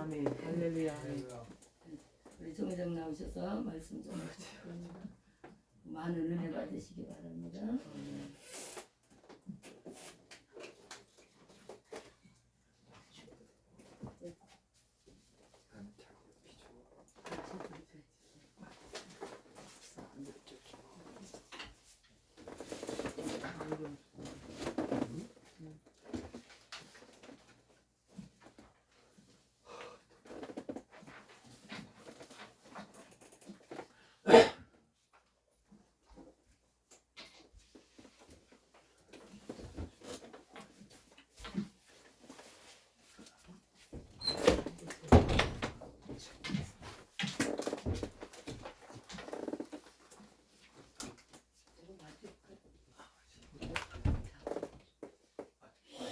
아멘. 할렐루야. 아멘. 우리 정회장 나오셔서 말씀 좀 해주실 겁니다. 많은 은혜 받으시기 바랍니다.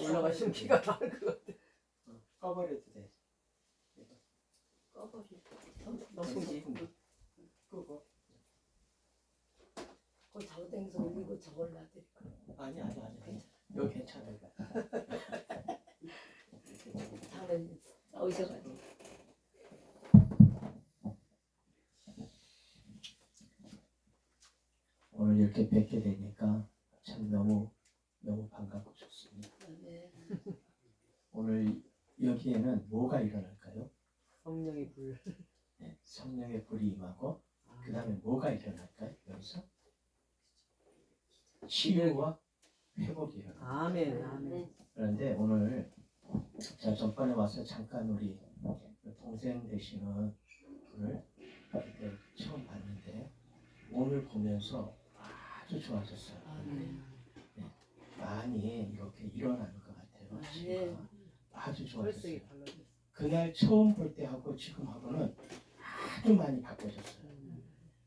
올라가시면 키가 나을 것 같아. 꺼버려도 돼. 선풍기. 끄고. 그 잡아당겨서 올리고 저걸 놔드릴까? 아니. 여기 괜찮아요. 다음에 나오셔가지고. 오늘 이렇게 뵙게 되니까 참 너무 반갑고 좋습니다. 네. 오늘 여기에는 뭐가 일어날까요? 성령의 불. 네, 성령의 불이 임하고 그 다음에 뭐가 일어날까요? 여기서 치유와 회복이 일어나요. 아멘. 아멘. 그런데 오늘 제가 전번에 와서 잠깐 우리 동생 되시는 분을 그때 처음 봤는데 오늘 보면서 아주 좋아졌어요. 네, 많이 이렇게 일어나는 것 같아요. 네. 아주 좋아졌어요. 혈색이 달라졌어. 그날 처음 볼 때하고 지금하고는 아주 많이 바꿔졌어요.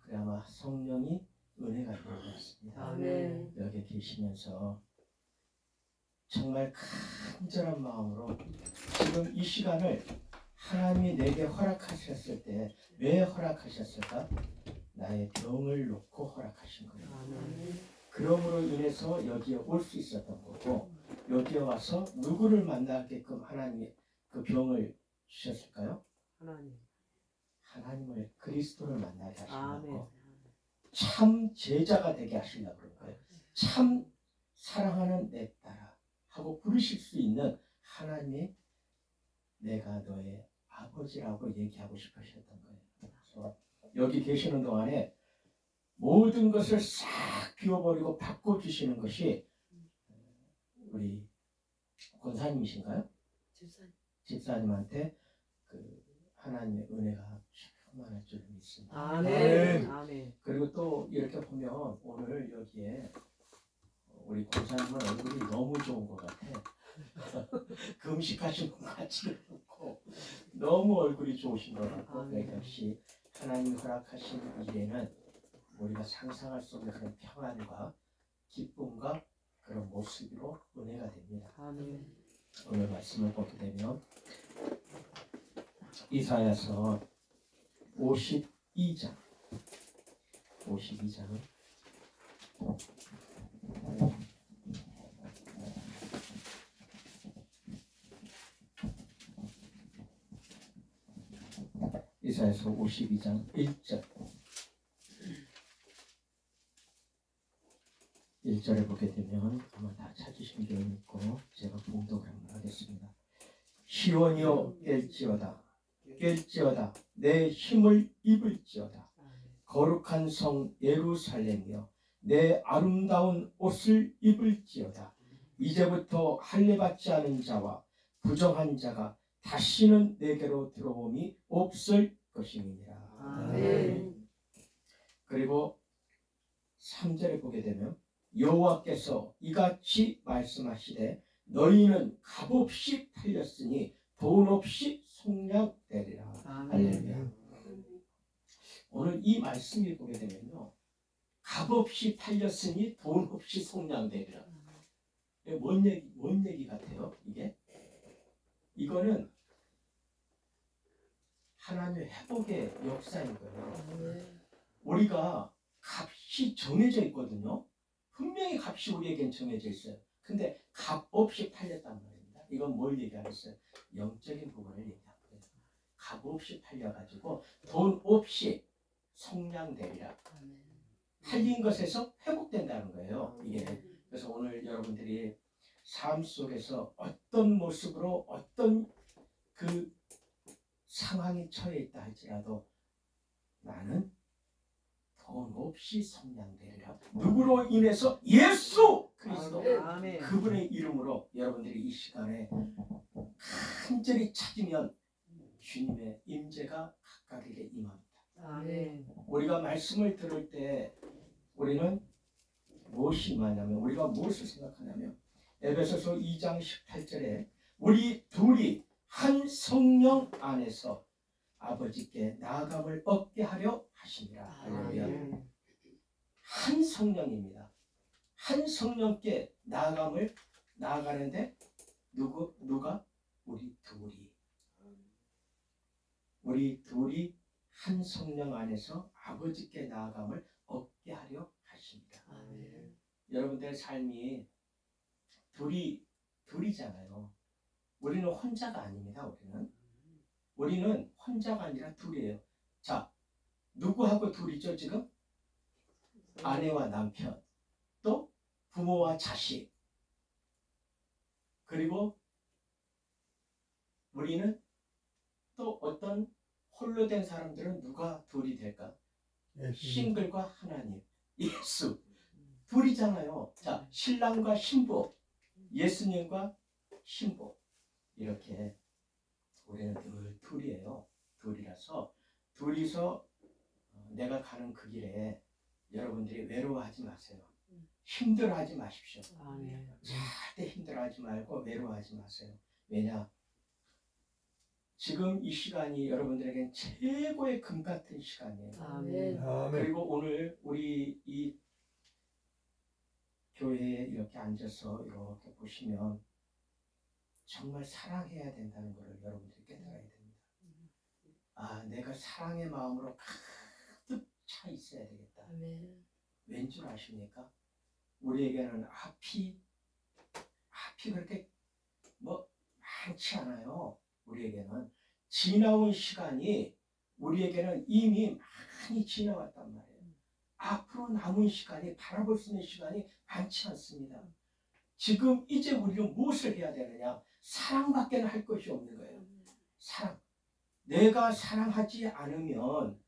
그래 아마 성령이 은혜가 일어났습니다. 아멘. 여기 계시면서 정말 간절한 마음으로 지금 이 시간을 하나님이 내게 허락하셨을 때 왜 허락하셨을까? 나의 병을 놓고 허락하신 거예요. 아멘. 그러므로 인해서 여기에 올 수 있었던 거고 여기에 와서 누구를 만나게끔 하나님이 그 병을 주셨을까요? 하나님을 그리스도를 만나게 하시려고 참 제자가 되게 하시려고 그런 거예요. 참 사랑하는 내 딸아 하고 부르실 수 있는 하나님이 내가 너의 아버지라고 얘기하고 싶으셨던 거예요. 그래서 여기 계시는 동안에 모든 것을 싹 비워버리고 바꿔주시는 것이 우리 권사님이신가요? 집사님한테 그 하나님의 은혜가 충만할 줄 믿습니다. 아멘. 아멘. 그리고 또 이렇게 보면 오늘 여기에 우리 권사님은 얼굴이 너무 좋은 것 같아. 금식하신 것 같지도 않고 너무 얼굴이 좋으신 것 같고 그러니까 역시 하나님이 허락하신 일에는 우리가 상상할 수 없는 평안과 기쁨과 그런 모습으로 은혜가 됩니다. 아멘. 오늘 말씀을 보게 되면 이사야서 52장 이사야서 52장 1절에 보게 되면 아마 다 찾으신 게 있고 제가 봉독을 한번 하겠습니다. 시온이여 깰지어다 내 힘을 입을지어다 거룩한 성 예루살렘이여 내 아름다운 옷을 입을지어다 이제부터 할례받지 않은 자와 부정한 자가 다시는 내게로 들어옴이 없을 것임이니라. 아멘. 그리고 3절에 보게 되면 여호와께서 이같이 말씀하시되 너희는 값없이 팔렸으니 돈 없이 속량되리라. 할렐루야. 오늘 이 말씀을 보게 되면요 값없이 팔렸으니 돈 없이 속량되리라. 뭔 얘기 같아요 이게? 이거는 하나님의 회복의 역사인 거예요. 우리가 값이 정해져 있거든요. 분명히 값이 우리에겐 정해져 있어요. 근데 값 없이 팔렸단 말입니다. 이건 뭘 얘기하겠어요? 영적인 부분을 얘기하는 거예요. 값없이 팔려가지고 돈 없이 속량되리라. 아멘. 팔린 것에서 회복된다는 거예요. 이게. 그래서 오늘 여러분들이 삶 속에서 어떤 모습으로 어떤 그 상황에 처해 있다 할지라도 나는 돈 없이 속량되리라. 누구로 인해서? 예수 그리스도. 아멘. 그분의 이름으로 여러분들이 이 시간에 간절히 찾으면 주님의 임재가 가까이에 임합니다. 아멘. 우리가 말씀을 들을 때 우리는 무엇이 임하냐면 우리가 무엇을 생각하냐면 에베소서 2장 18절에 우리 둘이 한 성령 안에서 아버지께 나아감을 얻게 하려 하시니라. 할렐루야. 아멘. 한 성령입니다. 한 성령께 나아가는데 누가? 우리 둘이 한 성령 안에서 아버지께 나아감을 얻게 하려 하십니다. 아멘. 여러분들의 삶이 둘이잖아요. 우리는 혼자가 아닙니다. 우리는 혼자가 아니라 둘이에요. 자, 누구하고 둘이죠 지금? 아내와 남편, 또 부모와 자식, 그리고 우리는 또 어떤 홀로 된 사람들은 누가 둘이 될까? 싱글과 하나님, 예수. 둘이잖아요. 자, 신랑과 신부, 예수님과 신부. 이렇게 우리는 늘 둘이에요. 둘이서 내가 가는 그 길에 여러분들이 외로워하지 마세요. 힘들어하지 마십시오. 아멘. 절대 힘들어하지 말고 외로워하지 마세요. 왜냐? 지금 이 시간이 여러분들에겐 최고의 금 같은 시간이에요. 아멘. 그리고 오늘 우리 이 교회에 이렇게 앉아서 이렇게 보시면 정말 사랑해야 된다는 것을 여러분들이 깨달아야 됩니다. 아, 내가 사랑의 마음으로 가득 차 있어야 되겠다. 아멘. 왠 줄 아십니까? 우리에게는 앞이 그렇게 뭐 많지 않아요. 우리에게는 지나온 시간이 우리에게는 이미 많이 지나왔단 말이에요. 앞으로 남은 시간이 바라볼 수 있는 시간이 많지 않습니다. 지금 이제 우리는 무엇을 해야 되느냐? 사랑밖에 할 것이 없는 거예요. 사랑. 내가 사랑하지 않으면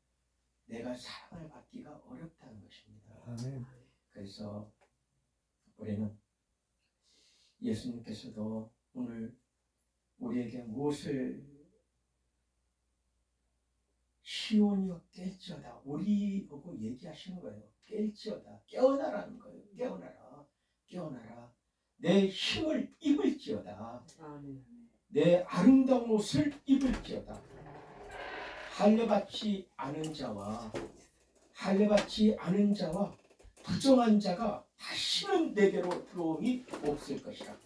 내가 사랑을 받기가 어렵다는 것입니다. 아멘. 그래서 우리는 예수님께서도 오늘 우리에게 무엇을 시온이여 깰지어다 우리 보고 얘기하시는 거예요. 깰지어다 깨어나라는 거예요. 깨어나라. 내 힘을 입을지어다. 아멘. 내 아름다운 옷을 입을지어다. 할례받지 않은 자와 부정한 자가 다시는 내게로 들어옴이 없을 것이라.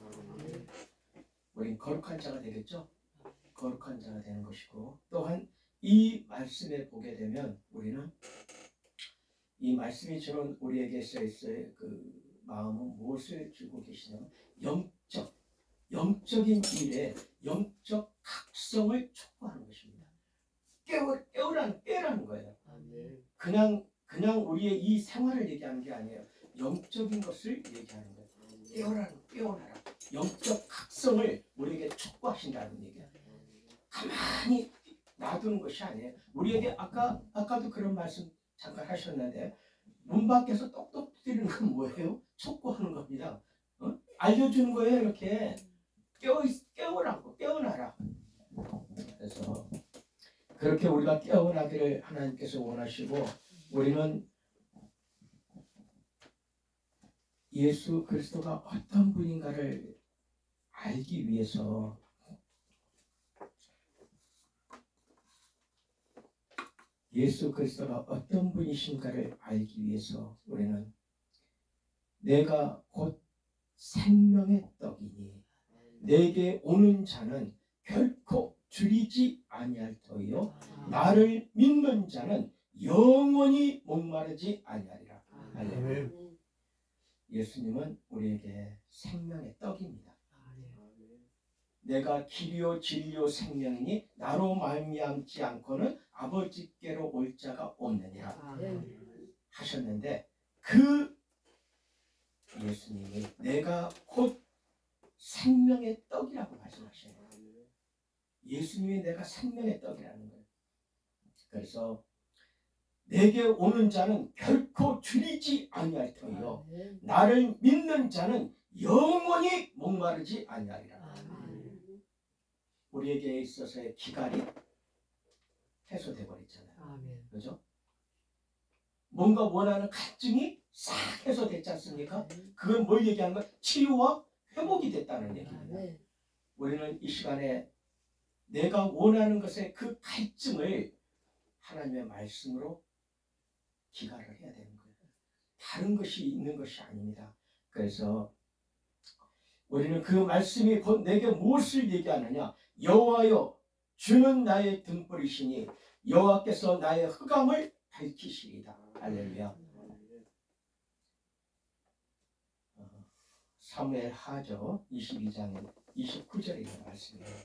우린 거룩한 자가 되겠죠? 거룩한 자가 되는 것이고, 또한 이 말씀에 보게 되면 우리는 이 말씀이 주는 우리에게 있어의 그 마음은 무엇을 주고 계시냐면 영적인 일에 영적 각성을 촉구하는 것입니다. 깨우라는 거예요. 그냥 우리의 이 생활을 얘기하는 게 아니에요. 영적인 것을 얘기하는 거예요. 깨어나라. 영적 각성을 우리에게 촉구하신다는 얘기예요. 가만히 놔두는 것이 아니에요. 우리에게 아까도 그런 말씀 잠깐 하셨는데 문 밖에서 똑똑 두드리는 건 뭐예요? 촉구하는 겁니다. 알려주는 거예요. 이렇게 깨우라고 깨어나라. 그래서 그렇게 우리가 깨어나기를 하나님께서 원하시고, 우리는 예수 그리스도가 어떤 분인가를 알기 위해서 예수 그리스도가 어떤 분이신가를 알기 위해서 우리는 내가 곧 생명의 떡이니 내게 오는 자는 결코 줄이지 아니할 터이요 나를 믿는 자는 영원히 목마르지 아니하리라. 아멘. 예수님은 우리에게 생명의 떡입니다. 내가 길이요 진리요 생명이니 나로 말미암지 않고는 아버지께로 올 자가 없느니라 아멘. 하셨는데, 그 예수님이 내가 곧 생명의 떡이라고 말씀하시네요. 예수님이 내가 생명의 떡이라는 거예요. 그래서 내게 오는 자는 결코 줄이지 아니할 터이요 나를 믿는 자는 영원히 목마르지 아니하리라. 우리에게 있어서의 기갈이 해소돼 버렸잖아요. 아멘. 그죠? 뭔가 원하는 갈증이 싹 해소됐지 않습니까? 그건 뭘 얘기하는 거야? 치유와 회복이 됐다는 얘기입니다. 우리는 이 시간에 내가 원하는 것의 그 갈증을 하나님의 말씀으로 기갈을 해야 되는 거예요. 다른 것이 있는 것이 아닙니다. 그래서 우리는 그 말씀이 곧 내게 무엇을 얘기하느냐? 여호와여 주는 나의 등불이시니 여호와께서 나의 흑암을 밝히시리다. 할렐루야. 사무엘 하죠. 22장 29절에 있는 말씀이에요.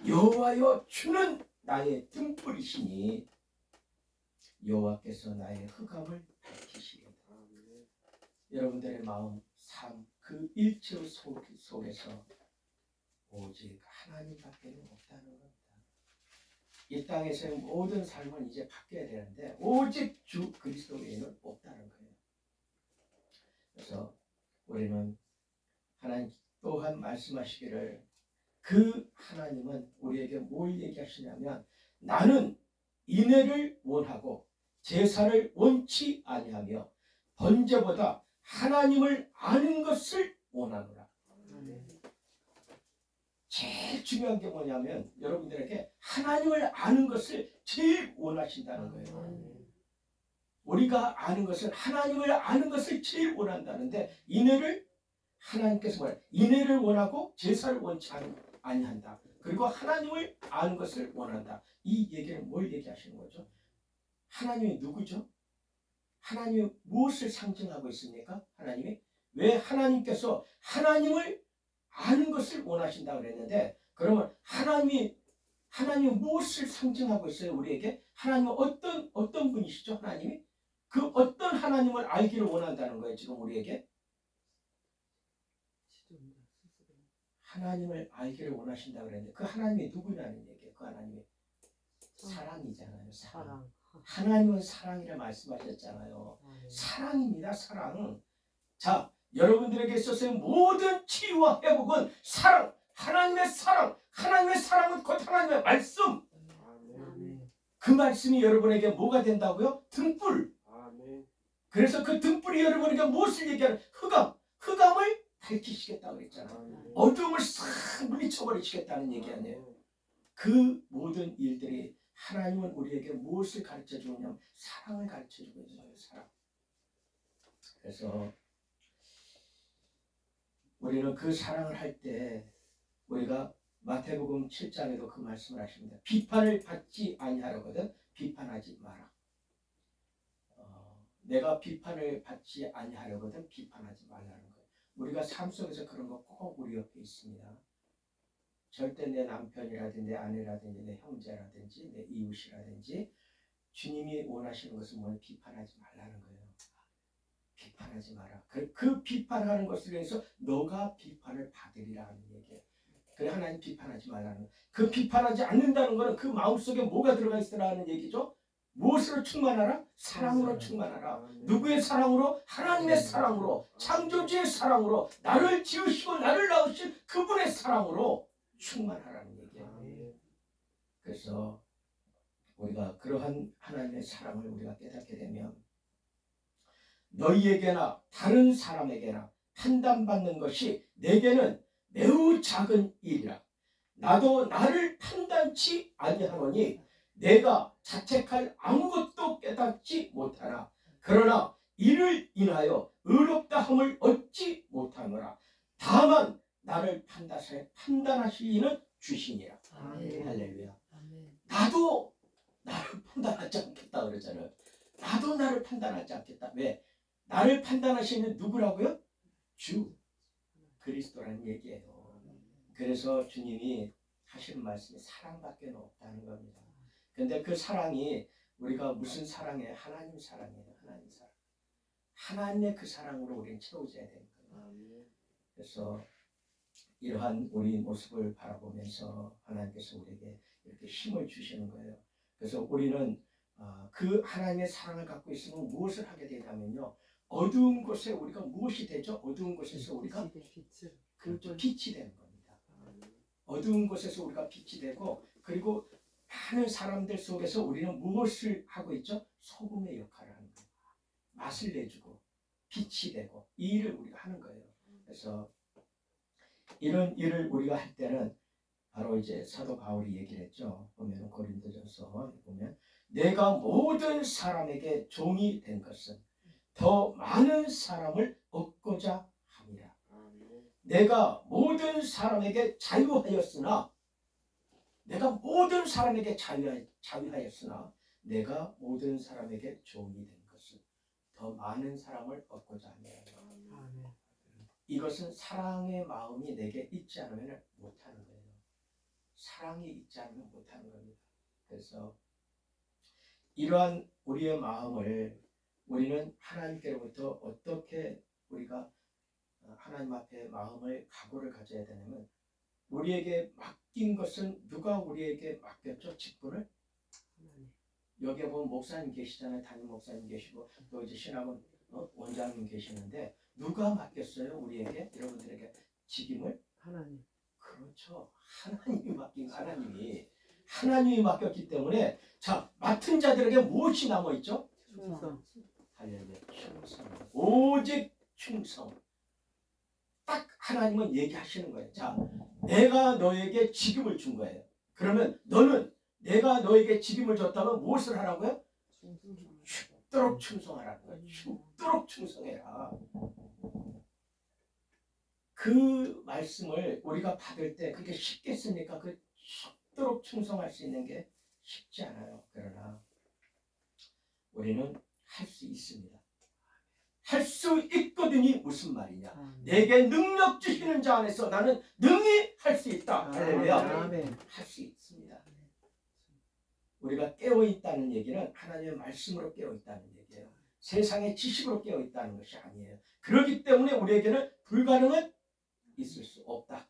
여호와여 주는 나의 등불이시니 여호와께서 나의 흑암을 밝히시리다. 여러분들의 마음, 삶, 그 일체 속에서 오직 하나님밖에는 없다는 겁니다. 이 땅에서의 모든 삶은 이제 바뀌어야 되는데 오직 주 그리스도 외에는 없다는 거예요. 그래서 우리는 하나님 또한 말씀하시기를, 그 하나님은 우리에게 뭘 얘기하시냐면 나는 인애를 원하고 제사를 원치 아니하며 번제보다 하나님을 아는 것을 원하노라. 제일 중요한 게 뭐냐면 여러분들에게 하나님을 아는 것을 제일 원하신다는 거예요. 우리가 아는 것은 하나님을 아는 것을 제일 원한다는데, 인애를 하나님께서 뭐래요? 인애를 원하고 제사를 원치 아니한다. 그리고 하나님을 아는 것을 원한다. 이 얘기는 뭘 얘기하시는 거죠? 하나님이 누구죠? 하나님이 무엇을 상징하고 있습니까? 하나님이 왜 하나님께서 하나님을 아는 것을 원하신다고 그랬는데, 그러면 하나님이 무엇을 상징하고 있어요? 우리에게 하나님은 어떤 분이시죠? 하나님이 그 어떤 하나님을 알기를 원한다는 거예요. 지금 우리에게 하나님을 알기를 원하신다고 그랬는데, 그 하나님이 누구냐는 얘기예요. 그 하나님이 사랑이잖아요. 사랑. 하나님은 사랑이라 말씀하셨잖아요. 사랑입니다. 사랑. 자, 여러분들에게 있어서의 모든 치유와 회복은 사랑, 하나님의 사랑, 하나님의 사랑은 곧 하나님의 말씀. 그 말씀이 여러분에게 뭐가 된다고요? 등불. 그래서 그 등불이 여러분에게 무엇을 얘기하는? 흑암을 밝히시겠다고 그랬잖아요. 어둠을 싹 물리쳐버리시겠다는 얘기 아니에요. 그 모든 일들이 하나님은 우리에게 무엇을 가르쳐주고 있냐면 사랑을 가르쳐주고 있어요. 사랑. 그래서 우리는 그 사랑을 할 때 우리가 마태복음 7장에도 그 말씀을 하십니다. 비판을 받지 아니하려거든 비판하지 마라. 내가 비판을 받지 아니하려거든 비판하지 말라는 거예요. 우리가 삶 속에서 그런 거 꼭 우리 옆에 있습니다. 절대 내 남편이라든지 내 아내라든지 내 형제라든지 내 이웃이라든지 주님이 원하시는 것은 뭐예요? 비판하지 말라는 거예요. 비판하지 마라. 그 비판하는 것을 위해서 너가 비판을 받으리라 하는 얘기예요. 그래 하나님 비판하지 말라는 거예요. 그 비판하지 않는다는 것은 그 마음속에 뭐가 들어가 있으라는 얘기죠? 무엇으로 충만하라? 사랑으로 충만하라. 누구의 사랑으로? 하나님의 사랑으로, 창조주의 사랑으로, 나를 지으시고 나를 낳으신 그분의 사랑으로 충만하라는 얘기예요. 그래서 우리가 그러한 하나님의 사랑을 우리가 깨닫게 되면 너희에게나 다른 사람에게나 판단받는 것이 내게는 매우 작은 일이라. 나도 나를 판단치 아니하노니 내가 자책할 아무것도 깨닫지 못하나 그러나 이를 인하여 의롭다함을 얻지 못하노라. 다만 나를 판단하실 이는 주시니라. 할렐루야. 나도 나를 판단하지 않겠다 그러잖아요. 나도 나를 판단하지 않겠다. 왜? 나를 판단하시는 누구라고요? 주 그리스도라는 얘기예요. 그래서 주님이 하시는 말씀이 사랑밖에 없다는 겁니다. 근데 그 사랑이 우리가 무슨 사랑이에요? 하나님 사랑이에요. 하나님 사랑. 하나님의 그 사랑으로 우리는 채워져야 되는 거예요. 그래서 이러한 우리 모습을 바라보면서 하나님께서 우리에게 이렇게 힘을 주시는 거예요. 그래서 우리는 그 하나님의 사랑을 갖고 있으면 무엇을 하게 되냐면요. 어두운 곳에 우리가 무엇이 되죠? 어두운 곳에서 우리가 그렇죠. 빛이 되는 겁니다. 어두운 곳에서 우리가 빛이 되고, 그리고 많은 사람들 속에서 우리는 무엇을 하고 있죠? 소금의 역할을 하는 거예요. 맛을 내주고 빛이 되고 이 일을 우리가 하는 거예요. 그래서 이런 일을 우리가 할 때는 바로 이제 사도 바울이 얘기를 했죠. 보면 고린도전서 보면 내가 모든 사람에게 종이 된 것은 더 많은 사람을 얻고자 함이라. 내가 모든 사람에게 자유하였으나 내가 모든 사람에게 자유하였으나 내가 모든 사람에게 종이 된 것은 더 많은 사람을 얻고자 함이라. 이것은 사랑의 마음이 내게 있지 않으면 못하는 거예요. 사랑이 있지 않으면 못하는 겁니다. 그래서 이러한 우리의 마음을 우리는 하나님께로부터 어떻게 우리가 하나님 앞에 마음을 각오를 가져야 되냐면, 우리에게 맡긴 것은 누가 우리에게 맡겼죠? 직분을? 여기에 보면 목사님 계시잖아요. 담임 목사님 계시고 또 이제 신학원 원장님 계시는데 누가 맡겼어요? 우리에게, 여러분들에게 직임을? 하나님. 그렇죠. 하나님이 맡긴, 하나님이 맡겼기 때문에 자, 맡은 자들에게 무엇이 남아있죠? 충성. 할렐루야. 충성. 오직 충성. 딱 하나님은 얘기하시는 거예요. 자, 내가 너에게 직임을 준 거예요. 그러면 너는 내가 너에게 직임을 줬다면 무엇을 하라고요? 죽도록 충성하라는 거예요. 죽도록 충성해라. 그 말씀을 우리가 받을 때 그게 쉽겠습니까? 그 죽도록 충성할 수 있는 게 쉽지 않아요. 그러나 우리는 할 수 있습니다. 할 수 있거든이 무슨 말이냐? 내게 능력 주시는 자 안에서 나는 능히 할 수 있다. 할렐루야. 할 수 있습니다. 우리가 깨어있다는 얘기는 하나님의 말씀으로 깨어있다는 얘기예요. 세상의 지식으로 깨어있다는 것이 아니에요. 그렇기 때문에 우리에게는 불가능은 있을 수 없다.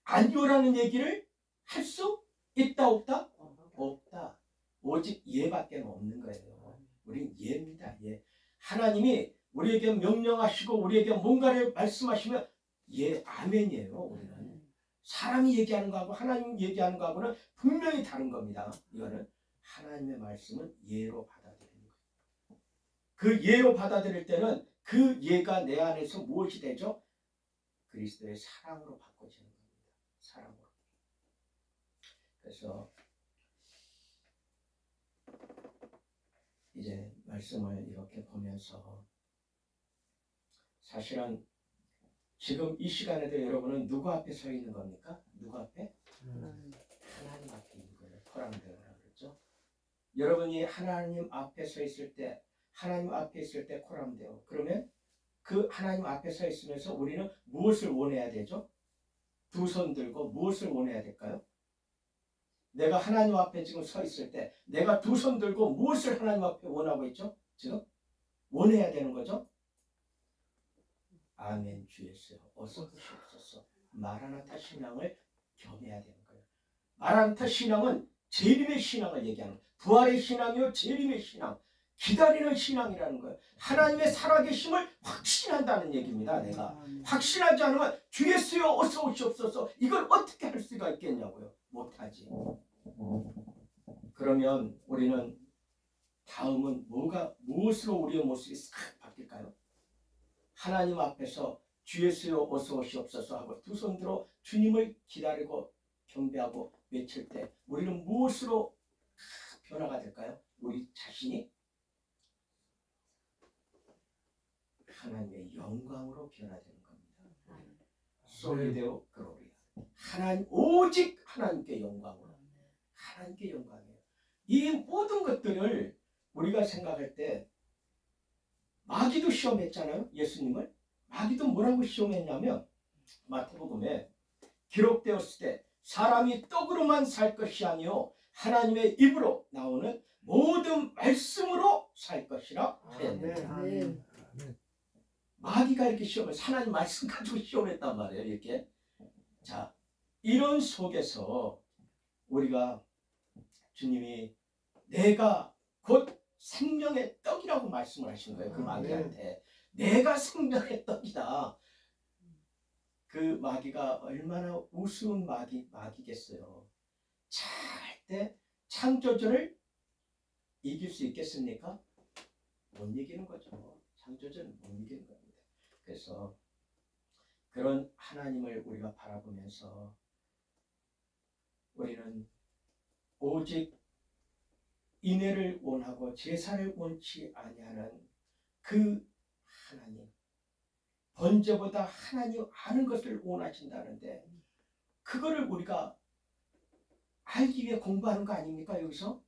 아니오라는 얘기를 할 수 있다 없다? 없다. 오직 예밖에 없는 거예요. 우린 예입니다. 예. 하나님이 우리에게 명령하시고 우리에게 뭔가를 말씀하시면 예, 아멘이에요. 우리는 사람이 얘기하는 거하고 하나님 얘기하는 거하고는 분명히 다른 겁니다. 이거는 하나님의 말씀은 예로 받아들이는 거예요. 그 예로 받아들일 때는 그 예가 내 안에서 무엇이 되죠? 그리스도의 사랑으로 바꿔지는 겁니다. 사랑으로. 그래서 이제 말씀을 이렇게 보면서 사실은 지금 이 시간에도 여러분은 누구 앞에 서 있는 겁니까? 누구 앞에? 하나님 앞에 있는 거예요. 코람데오라고 그랬죠. 여러분이 하나님 앞에 서 있을 때, 하나님 앞에 있을 때 코람데오. 그러면 그 하나님 앞에 서 있으면서 우리는 무엇을 원해야 되죠? 두 손 들고 무엇을 원해야 될까요? 내가 하나님 앞에 지금 서 있을 때 내가 두 손 들고 무엇을 하나님 앞에 원하고 있죠? 지금 원해야 되는 거죠? 아멘. 주 예수여 어서 오시옵소서. 마라나타 신앙을 겸해야 되는 거예요. 마라나타 신앙은 재림의 신앙을 얘기하는 거예요. 부활의 신앙이요 재림의 신앙, 기다리는 신앙이라는 거예요. 하나님의 살아계심을 확신한다는 얘기입니다. 내가 확신하지 않으면 주 예수여 어서 오시옵소서 이걸 어떻게 할 수가 있겠냐고요. 못하지. 그러면 우리는 다음은 무엇으로 우리의 모습이 싹 바뀔까요? 하나님 앞에서 주 예수여 어서 오시옵소서 하고 두 손 들어 주님을 기다리고 경배하고 외칠 때 우리는 무엇으로 변화가 될까요? 우리 자신이 하나님의 영광으로 변화되는 겁니다. 솔리데오 글로리아. 하나님 오직 하나님께 영광으로. 하나님께 영광이에요. 이 모든 것들을 우리가 생각할 때 마귀도 시험했잖아요. 예수님을. 마귀도 뭐라고 시험했냐면 마태복음에 기록되었을 때 사람이 떡으로만 살 것이 아니요 하나님의 입으로 나오는 모든 말씀으로 살 것이라 하였느니라. 아멘. 마귀가 이렇게 시험을 하나님 말씀 가지고 시험했단 말이에요. 이렇게. 자, 이런 속에서 우리가 주님이 내가 곧 생명의 떡이라고 말씀을 하신 거예요. 그 마귀한테. 내가 생명의 떡이다. 그 마귀가 얼마나 우스운 마귀겠어요. 절대 창조주를 이길 수 있겠습니까? 못 이기는 거죠. 창조주는 못 이기는 겁니다. 그래서 그런 하나님을 우리가 바라보면서 우리는 오직 인애를 원하고 제사를 원치 아니하는 그 하나님, 번제보다 하나님 아는 것을 원하신다는데 그거를 우리가 알기 위해 공부하는 거 아닙니까? 여기서?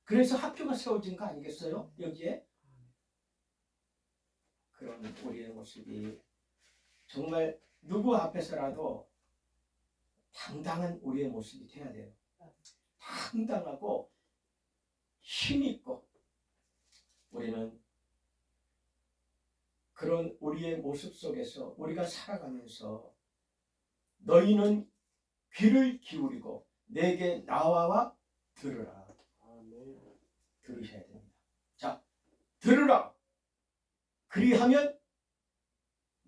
그래서 학교가 세워진 거 아니겠어요? 여기에? 그런 우리의 모습이 정말 누구 앞에서라도 당당한 우리의 모습이 돼야 돼요. 당당하고 힘있고 우리는 그런 우리의 모습 속에서 우리가 살아가면서 너희는 귀를 기울이고 내게 나와와 들으라. 들으셔야 됩니다. 자, 들으라. 그리하면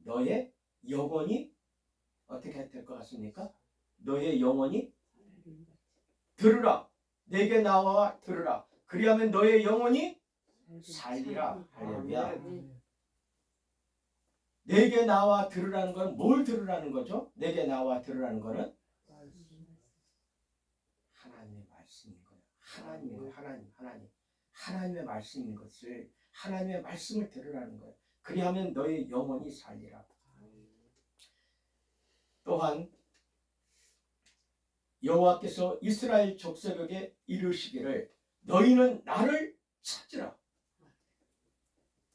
너의 영혼이 어떻게 될 것 같습니까? 너의 영혼이 들으라. 내게 나와와 들으라. 그리하면 너의 영혼이 살리라. 할렐루야. 내게 나와 들으라는 건 뭘 들으라는 거죠? 내게 나와 들으라는 거는 하나님의 말씀인 거예요. 하나님의 말씀인 것을 하나님의 말씀을 들으라는 거예요. 그리하면 너의 영혼이 살리라. 또한 여호와께서 이스라엘 족속에게 이르시기를 너희는 나를 찾으라.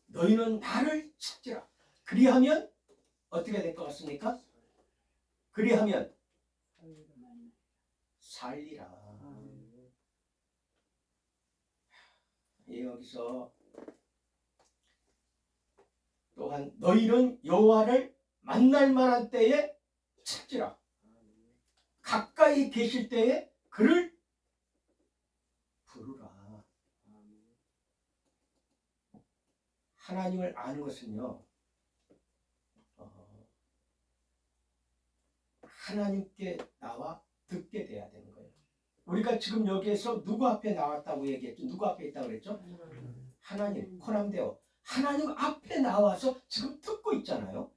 너희는 나를 찾으라. 그리하면 어떻게 될 것 같습니까? 그리하면 살리라. 여기서 또한 너희는 여호와를 만날 만한 때에 찾으라. 가까이 계실 때에 그를 부르라. 하나님을 아는 것은요, 하나님께 나와 듣게 돼야 되는 거예요. 우리가 지금 여기에서 누구 앞에 나왔다고 얘기했죠? 누구 앞에 있다고 그랬죠? 하나님, 코남데오. 하나님 앞에 나와서 지금 듣고 있잖아요.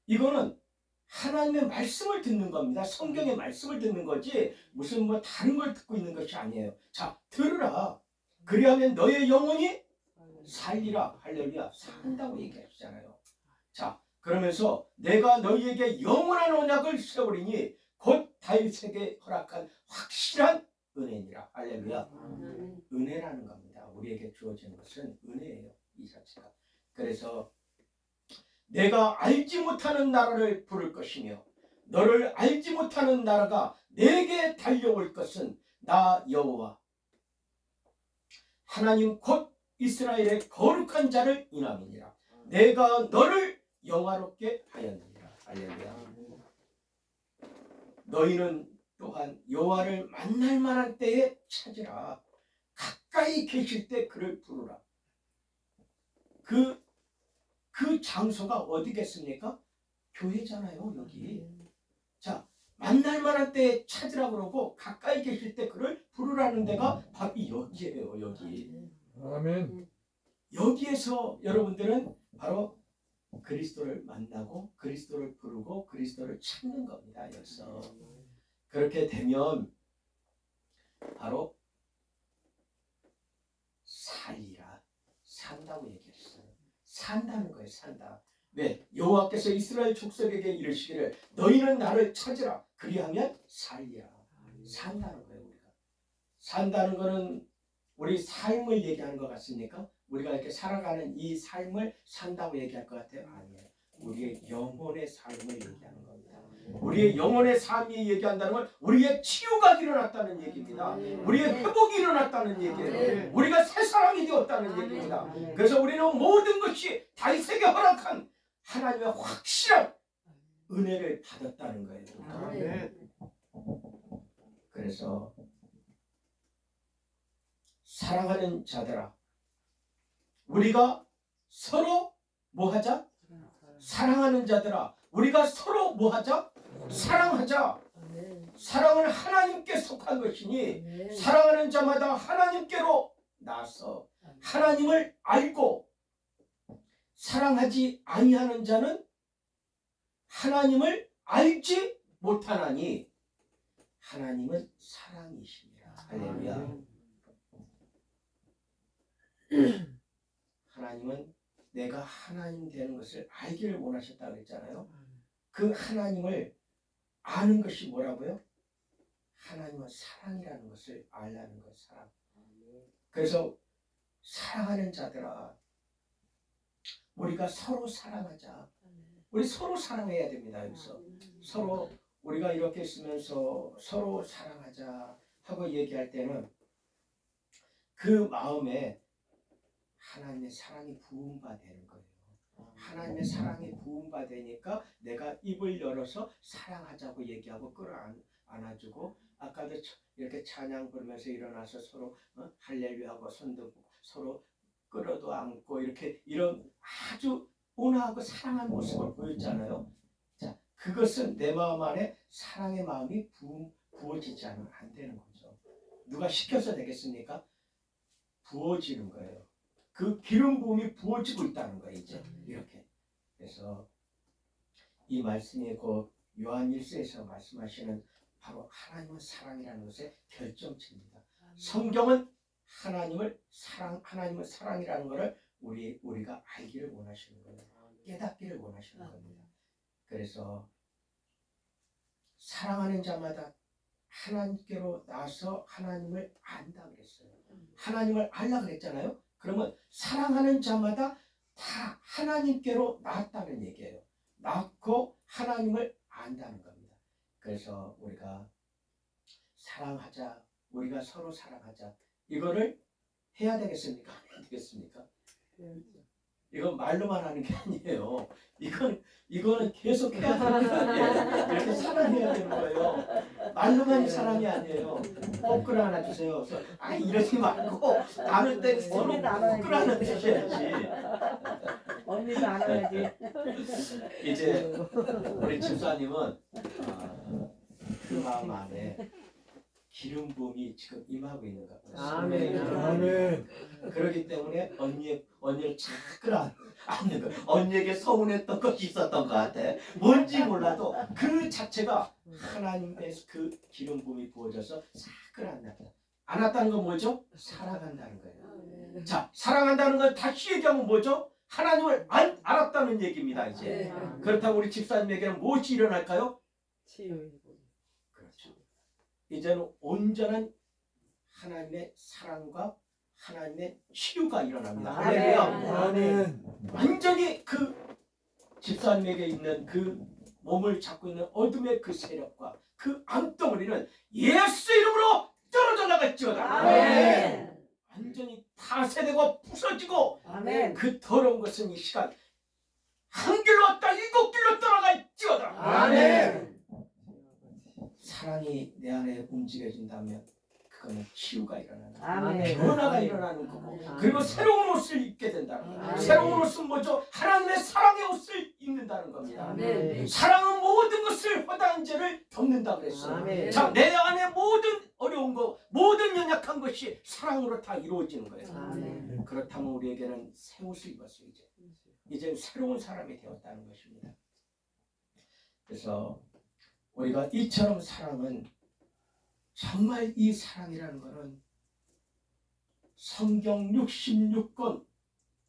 이거는 하나님의 말씀을 듣는 겁니다. 성경의 말씀을 듣는 거지 무슨 뭐 다른 걸 듣고 있는 것이 아니에요. 자, 들으라. 그리하면 너의 영혼이 살리라. 할렐루야. 산다고 얘기하시잖아요. 자, 그러면서 내가 너희에게 영원한 언약을 세우리니 곧 다윗에게 허락한 확실한 은혜니라. 할렐루야. 은혜라는 겁니다. 우리에게 주어지는 것은 은혜예요. 이 자체가. 그래서 내가 알지 못하는 나라를 부를 것이며 너를 알지 못하는 나라가 내게 달려올 것은 나 여호와 하나님 곧 이스라엘의 거룩한 자를 인함이니라. 내가 너를 영화롭게 하였느니라. 할렐루야. 너희는 또한 여호와를 만날 만한 때에 찾으라. 가까이 계실 때 그를 부르라. 그 장소가 어디겠습니까? 교회잖아요, 여기. 자, 만날 만한 때에 찾으라 그러고 가까이 계실 때 그를 부르라는 데가 바로 여기예요, 여기. 아멘. 여기에서 여러분들은 바로 그리스도를 만나고 그리스도를 부르고 그리스도를 찾는 겁니다. 여기서 그렇게 되면 바로 살리라. 산다고 얘기했어요. 산다는 거예요. 산다. 왜? 여호와께서 이스라엘 족속에게 이르시기를 너희는 나를 찾으라. 그리하면 살리라. 산다는 거예요. 우리가 산다는 거는 우리 삶을 얘기하는 것 같습니까? 우리가 이렇게 살아가는 이 삶을 산다고 얘기할 것 같아요? 아니에요. 우리의 영혼의 삶을 얘기하는 겁니다. 우리의 영혼의 삶이 얘기한다는 건 우리의 치유가 일어났다는 얘기입니다. 우리의 회복이 일어났다는 얘기예요. 우리가 새 사람이 되었다는 얘기입니다. 그래서 우리는 모든 것이 다윗에게 허락한 하나님의 확실한 은혜를 받았다는 거예요. 그래서 사랑하는 자들아, 우리가 서로 뭐하자? 사랑하는 자들아, 우리가 서로 뭐하자? 사랑하자. 사랑은 하나님께 속한 것이니 사랑하는 자마다 하나님께로 나서 하나님을 알고 사랑하지 아니하는 자는 하나님을 알지 못하나니 하나님은 사랑이십니다. 할렐루야. 하나님은 내가 하나님 되는 것을 알기를 원하셨다고 그랬잖아요. 그 하나님을 아는 것이 뭐라고요? 하나님은 사랑이라는 것을 알라는 것, 사랑. 그래서 사랑하는 자들아, 우리가 서로 사랑하자. 우리 서로 사랑해야 됩니다. 여기서 서로 우리가 이렇게 있으면서 서로 사랑하자 하고 얘기할 때는 그 마음에 하나님의 사랑이 부음바 되는 거예요. 하나님의 사랑이 부음바 되니까 내가 입을 열어서 사랑하자고 얘기하고 끌어안아주고, 아까도 이렇게 찬양 부르면서 일어나서 서로 할렐루야하고 손도 서로 끌어도 안고 이렇게 이런 아주 온화하고 사랑한 모습을 보였잖아요. 자, 그것은 내 마음 안에 사랑의 마음이 부어지지 않으면 안 되는 거죠. 누가 시켜서 되겠습니까? 부어지는 거예요. 그 기름 부음이 부어지고 있다는 거예요. 이제 이렇게. 그래서 이 말씀이 그 요한 1서에서 말씀하시는 바로 하나님은 사랑이라는 것의 결정체입니다. 성경은 하나님은 사랑이라는 것을 우리가 알기를 원하시는 거예요. 깨닫기를 원하시는 겁니다. 그래서 사랑하는 자마다 하나님께로 나서 하나님을 안다 그랬어요. 하나님을 알라 그랬잖아요. 그러면 사랑하는 자마다 다 하나님께로 나았다는 얘기예요. 낳고 하나님을 안다는 겁니다. 그래서 우리가 사랑하자, 우리가 서로 사랑하자, 이거를 해야 되겠습니까? 안 되겠습니까? 이건 말로만 하는 게 아니에요. 이거는 계속 해야 되는 게 아니에요. 이렇게 사랑해야 되는 거예요. 말로만이 사랑이 아니에요. 꼭 끌어안아주세요. 이러지 말고 나눌 때 서로 꼭 끌어안아주셔야지. 언니도 안아야지. 이제 우리 집사님은 그 마음 안에 기름 부음이 지금 임하고 있는 것 같아요. 아멘. 아멘. 그렇기 때문에 언니를 잘 끌어안는 거예요. 언니에게 서운했던 것이 있었던 것 같아. 뭔지 몰라도 그 자체가 하나님의 그 기름 부음이 부어져서 싹 끌어안았다. 안았다는 건 뭐죠? 사랑한다는 거예요. 자, 사랑한다는 건 다시 얘기하면 뭐죠? 하나님을 알았다는 얘기입니다. 이제 그렇다고 우리 집사님에게는 무엇이 일어날까요? 치유. 그렇죠. 이제는 온전한 하나님의 사랑과 하나님의 치유가 일어납니다. 할렐루야. 아멘. 완전히 그 집사님에게 있는 그 몸을 잡고 있는 어둠의 그 세력과 그 암덩어리는 예수 이름으로 떨어져 나갈지어다. 아멘. 완전히 파쇄되고 부서지고 아멘. 그 더러운 것은 이 시간 한 길로 왔다 7길로 떠나갈지어다. 아멘. 사랑이 내 안에 움직여진다면 그거는 치유가 일어나는 거예요. 아멘. 변화가 일어나는 거고, 아멘. 그리고 새로운 옷을 입게 된다는 거예요. 아멘. 새로운 옷은 뭐죠? 하나님의 사랑의 옷을 입는다는 겁니다. 아멘. 사랑은 모든 것을 허다한 죄를 덮는다 그랬어요. 아멘. 자, 내 안에 모든 어려운 거, 모든 연약한 것이 사랑으로 다 이루어지는 거예요. 아멘. 그렇다면 우리에게는 새 옷을 입었어요. 이제 새로운 사람이 되었다는 것입니다. 그래서 우리가 이처럼 사랑은 정말 이 사랑이라는 것은 성경 66권,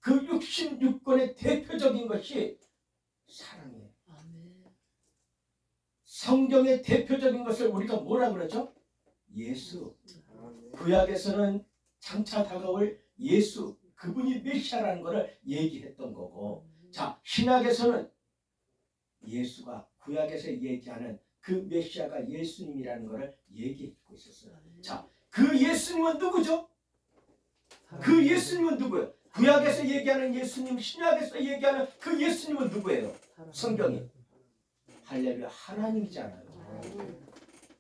그 66권의 대표적인 것이 사랑이에요. 성경의 대표적인 것을 우리가 뭐라 그러죠? 예수. 구약에서는 장차 다가올 예수, 그분이 메시아라는 것을 얘기했던 거고, 자, 신약에서는 예수가 구약에서 얘기하는 그 메시아가 예수님이라는 것을 얘기하고 있었어요. 자, 그 예수님은 누구죠? 그 예수님은 누구예요? 구약에서 얘기하는 예수님, 신약에서 얘기하는 그 예수님은 누구예요? 성경이. 할렐루야, 하나님이잖아요.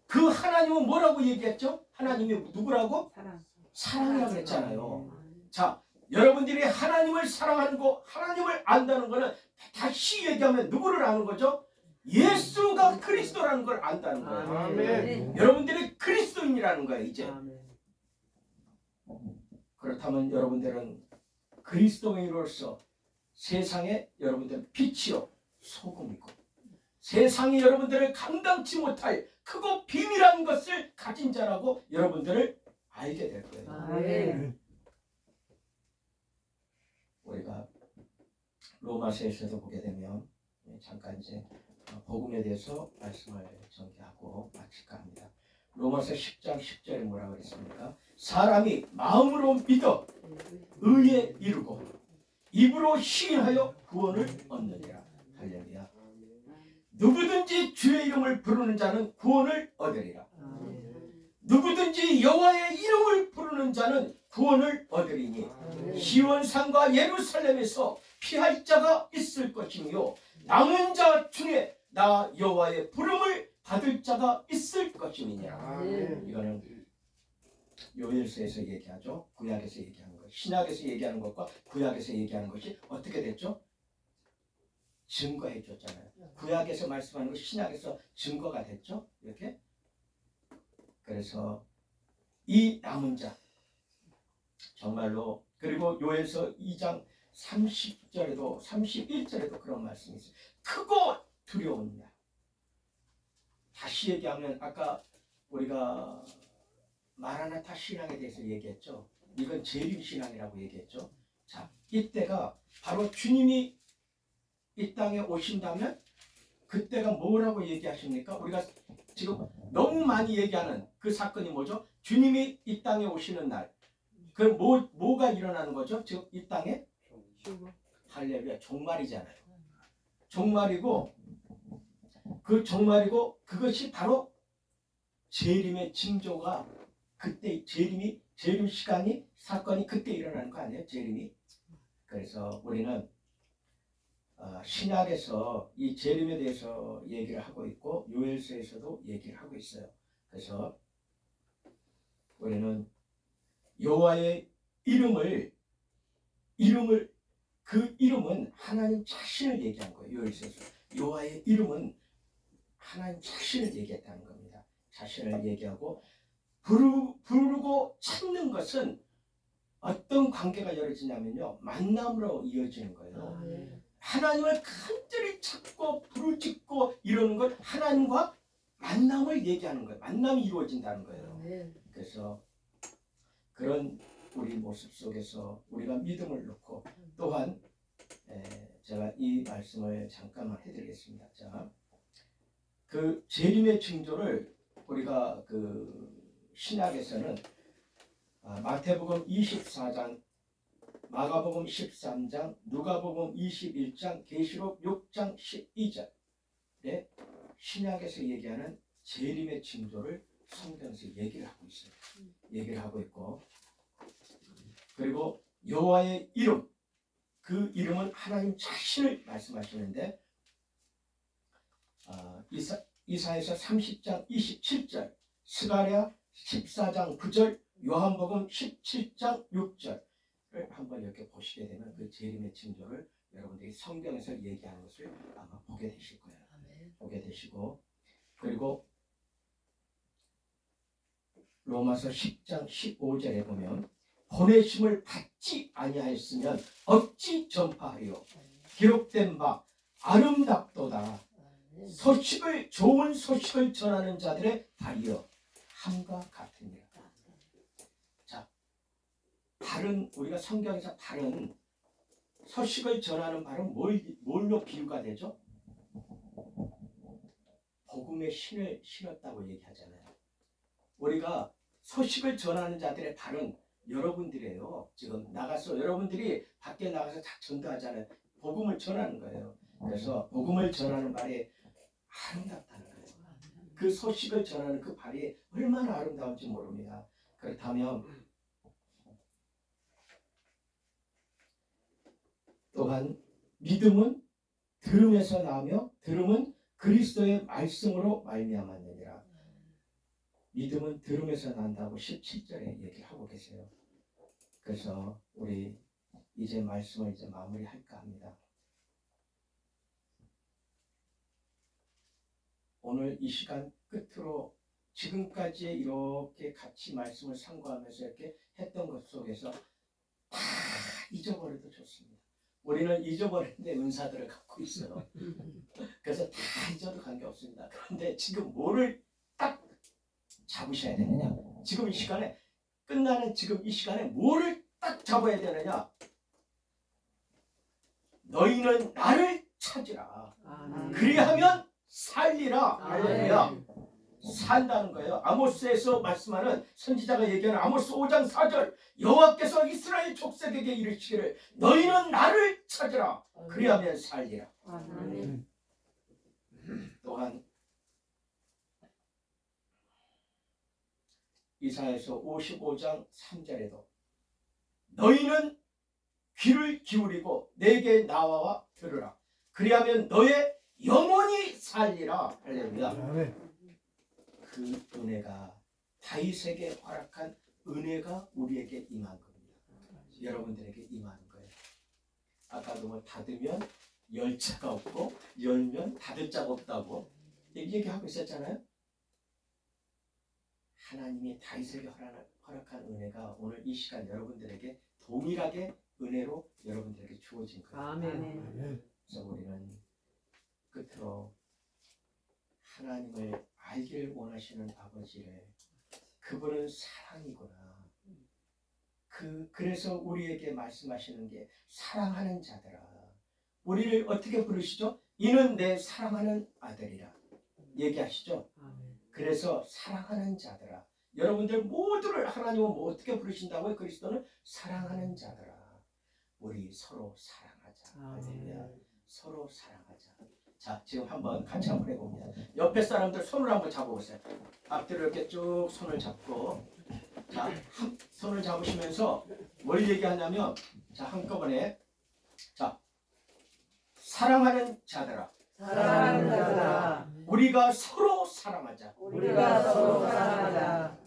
그 하나님은 뭐라고 얘기했죠? 하나님이 누구라고? 사랑. 사랑이라고 했잖아요. 자, 여러분들이 하나님을 사랑하는 거, 하나님을 안다는 거는 다시 얘기하면 누구를 아는 거죠? 예수가 그리스도라는 걸 안다는 거예요. 아멘. 여러분들이 그리스도인이라는 거예요, 이제. 아멘. 그렇다면 여러분들은 그리스도인으로서 세상에 여러분들은 빛이요 소금이고, 세상이 여러분들을 감당치 못할 크고 비밀한 것을 가진 자라고 여러분들을 알게 될 거예요. 아멘. 우리가 로마서에서도 보게 되면 잠깐 이제 복음에 대해서 말씀을 전개하고 마칠까 합니다. 로마서 10장 10절에 뭐라고 그랬습니까? 사람이 마음으로 믿어 의에 이르고 입으로 시인하여 구원을 얻느니라. 할렐루야. 누구든지 주의 이름을 부르는 자는 구원을 얻으리라. 누구든지 여호와의 이름을 부르는 자는 구원을 얻으리니 시온산과 예루살렘에서 피할 자가 있을 것이며 남은 자 중에 나 여호와의 부름을 받을 자가 있을 것임이니라. 이거는 요엘서에서 얘기하죠. 구약에서 얘기하는 것, 신약에서 얘기하는 것과 구약에서 얘기하는 것이 어떻게 됐죠? 증거해 줬잖아요. 구약에서 말씀하는 것, 신약에서 증거가 됐죠. 이렇게. 그래서 이 남은 자 정말로, 그리고 요엘서 2장 30절에도 31절에도 그런 말씀이 있어요. 크고 두려운 날. 다시 얘기하면 아까 우리가 마라나타 신앙에 대해서 얘기했죠. 이건 재림 신앙이라고 얘기했죠. 자, 이때가 바로 주님이 이 땅에 오신다면 그때가 뭐라고 얘기하십니까? 우리가 지금 너무 많이 얘기하는 그 사건이 뭐죠? 주님이 이 땅에 오시는 날. 그럼 뭐가 일어나는 거죠? 지금 이 땅에? 할렐루야, 종말이잖아요. 종말이고, 그 종말이고, 그것이 바로 재림의 징조가 그때 재림 시간이, 사건이 그때 일어나는 거 아니에요? 재림이. 그래서 우리는 신약에서 이 재림에 대해서 얘기를 하고 있고 요엘서에서도 얘기를 하고 있어요. 그래서 우리는 여호와의 이름을 그 이름은 하나님 자신을 얘기한 거예요. 요엘서에서 여호와의 이름은 하나님 자신을 얘기했다는 겁니다. 자신을 얘기하고 부르고 찾는 것은 어떤 관계가 이어지냐면요, 만남으로 이어지는 거예요. 하나님을 간절히 찾고 부르짖고 이러는 건 하나님과 만남을 얘기하는 거예요. 만남이 이루어진다는 거예요. 그래서 그런 우리 모습 속에서 우리가 믿음을 놓고, 또한 제가 이 말씀을 잠깐만 해드리겠습니다. 자, 그 재림의 징조를 우리가 그 신약에서는 마태복음 24장, 마가복음 13장, 누가복음 21장, 계시록 6장 12절에 신약에서 얘기하는 재림의 징조를 성경에서 얘기를 하고 있어요. 얘기를 하고 있고, 그리고 여호와의 이름, 그 이름은 하나님 자신을 말씀하시는데 이사야서 30장 27절, 스가랴 14장 9절, 요한복음 17장 6절을 한번 이렇게 보시게 되면 그 재림의 징조를 여러분들이 성경에서 얘기하는 것을 아마 보게 되실 거예요. 보게 되시고, 그리고 로마서 10장 15절에 보면 보내심을 받지 아니하였으면 어찌 전파하여 기록된 바 아름답도다. 소식을, 좋은 소식을 전하는 자들의 발이여 함과 같으니라. 자, 발은, 우리가 성경에서 발은, 소식을 전하는 발은 뭘로 비유가 되죠? 복음의 신을 신었다고 얘기하잖아요. 우리가 소식을 전하는 자들의 발은 여러분들이에요. 지금 나가서 여러분들이 밖에 나가서 다 전도하잖아요. 복음을 전하는 거예요. 그래서 복음을 전하는 말이 아름답다는 거예요. 그 소식을 전하는 그 발이 얼마나 아름다운지 모릅니다. 그렇다면 또한 믿음은 들음에서 나오며 들음은 그리스도의 말씀으로 말미암았느니라. 믿음은 들음에서 난다고 17절에 얘기하고 계세요. 그래서 우리 이제 말씀을 이제 마무리할까 합니다. 오늘 이 시간 끝으로 지금까지 이렇게 같이 말씀을 상고하면서 이렇게 했던 것 속에서 다 잊어버려도 좋습니다. 우리는 잊어버리는데 은사들을 갖고 있어요. 그래서 다 잊어도 관계없습니다. 그런데 지금 뭐를 딱 잡으셔야 되느냐? 지금 이 시간에 끝나는 지금 이 시간에 뭐를 딱 잡아야 되느냐? 너희는 나를 찾으라. 그리하면 살리라. 할렐루야. 산다는 거예요. 아모스에서 말씀하는 선지자가 얘기하는 아모스 5장 4절 여호와께서 이스라엘 족속에게 이르시기를 너희는 나를 찾으라. 그리하면 살리라. 또한 이사야서 55장 3절에도 너희는 귀를 기울이고 내게 나와 들으라. 그리하면 너의 영혼이 살리라. 할렐루야. 그 은혜가 다윗에게 허락한 은혜가 우리에게 임한 겁니다. 여러분들에게 임하는 거예요. 아까도 뭐 닫으면 열 자가 없고 열면 닫을 자가 없다고 얘기하고 있었잖아요. 하나님이 다윗에게 허락한 은혜가 오늘 이 시간 여러분들에게 동일하게 은혜로 여러분들에게 주어진 거예요. 아멘. 그래서 우리는 끝으로 하나님을 알기를 원하시는 아버지를 그분은 사랑이구나. 그래서 우리에게 말씀하시는 게 사랑하는 자들아. 우리를 어떻게 부르시죠? 이는 내 사랑하는 아들이라 얘기하시죠. 그래서 사랑하는 자들아. 여러분들 모두를 하나님은 뭐 어떻게 부르신다고요? 그리스도는 사랑하는 자들아. 우리 서로 사랑하자. 할렐루야. 서로 사랑하자. 자, 지금 한번 같이 한번 해봅니다. 옆에 사람들 손을 한번 잡아보세요. 앞뒤로 이렇게 쭉 손을 잡고, 자, 손을 잡으시면서 뭘 얘기하냐면, 자, 한꺼번에, 자, 사랑하는 자들아. 사랑하는 자들아. 우리가 서로 사랑하자. 우리가 서로 사랑하자.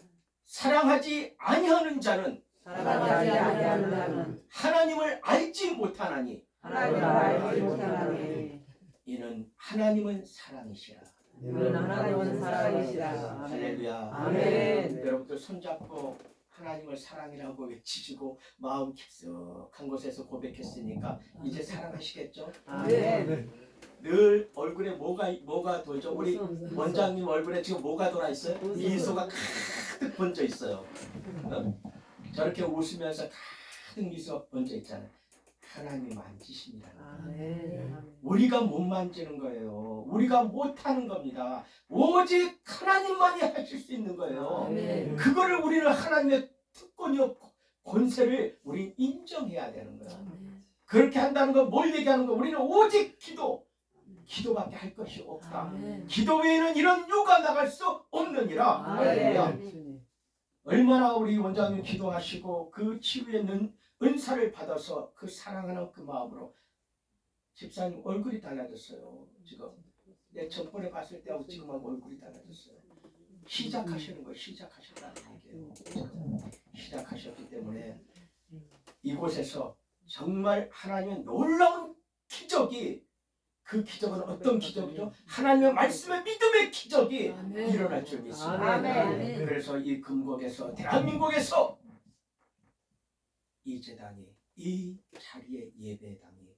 사랑하지 아니하는 자는 사랑하지 아니하는 자는 하나님을 알지 못하나니 하나님을 알지 못하나니 이는 하나님은 사랑이시라. 이는 하나님은 사랑이시라. 할렐루야. 아멘. 여러분들 손잡고 하나님을 사랑이라고 외치시고 마음 깊숙한 곳에서 고백했으니까 이제 사랑하시겠죠? 아멘. 늘 얼굴에 뭐가 돌죠? 우리 원장님 얼굴에 지금 뭐가 돌아 있어요? 미소가 가득 번져 있어요. 저렇게 웃으면서 가득 미소 번져 있잖아요. 하나님이 만지십니다. 아멘. 우리가 못 만지는 거예요. 우리가 못하는 겁니다. 오직 하나님만이 하실 수 있는 거예요. 아멘. 그거를 우리는 하나님의 특권이요 권세를 우리 인정해야 되는 거예요. 그렇게 한다는 건 뭘 얘기하는 거? 우리는 오직 기도밖에 할 것이 없다. 아멘. 기도 외에는 이런 유가 나갈 수 없느니라. 아멘. 얼마나 우리 원장님 기도하시고 그 치유의 은사를 받아서 그 사랑하는 그 마음으로 집사님 얼굴이 달라졌어요. 지금 내 전번에 봤을 때하고 지금하고 얼굴이 달라졌어요. 시작하시는 거 시작하셨다는 얘기예요. 시작하셨기 때문에 이곳에서 정말 하나님의 놀라운 기적이 그 기적은 어떤 기적이죠? 하나님의 말씀의 믿음의 기적이 일어날 줄 믿습니다. 아멘. 그래서 이 금곡에서 대한민국에서 이 제단이 이 자리에 예배당이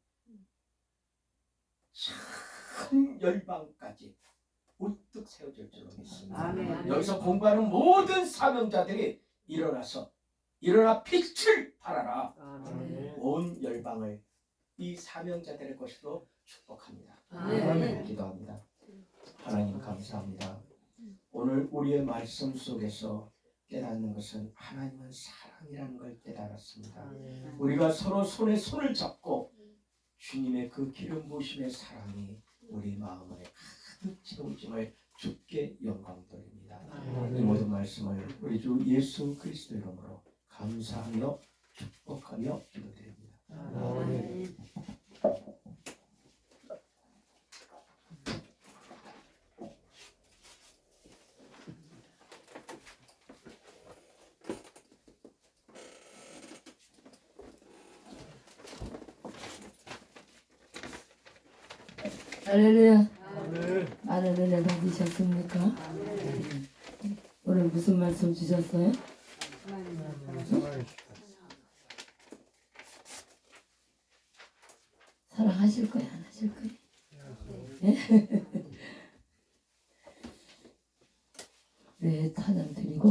참 열방까지 우뚝 세워질 줄로 믿습니다. 아멘. 여기서 공부하는 모든 사명자들이 일어나 빛을 발하라. 아멘. 온 열방을 이 사명자들의 것으로 축복합니다. 아멘. 기도합니다. 하나님 감사합니다. 오늘 우리의 말씀 속에서 깨닫는 것은 하나님은 사랑이라는 걸 깨달았습니다. 우리가 서로 손에 손을 잡고 주님의 그 기름 부으심의 사랑이 우리 마음에 가득 채워짐을 주께 영광 돌립니다. 이 모든 말씀을 우리 주 예수 그리스도 이름으로 감사하며 축복하며 기도드립니다. 아멘. 할렐루야. 많은 은혜 받으셨습니까? 오늘 무슨 말씀 주셨어요? 사랑하실 거야, 안 하실 거야? 네, 찬양 드리고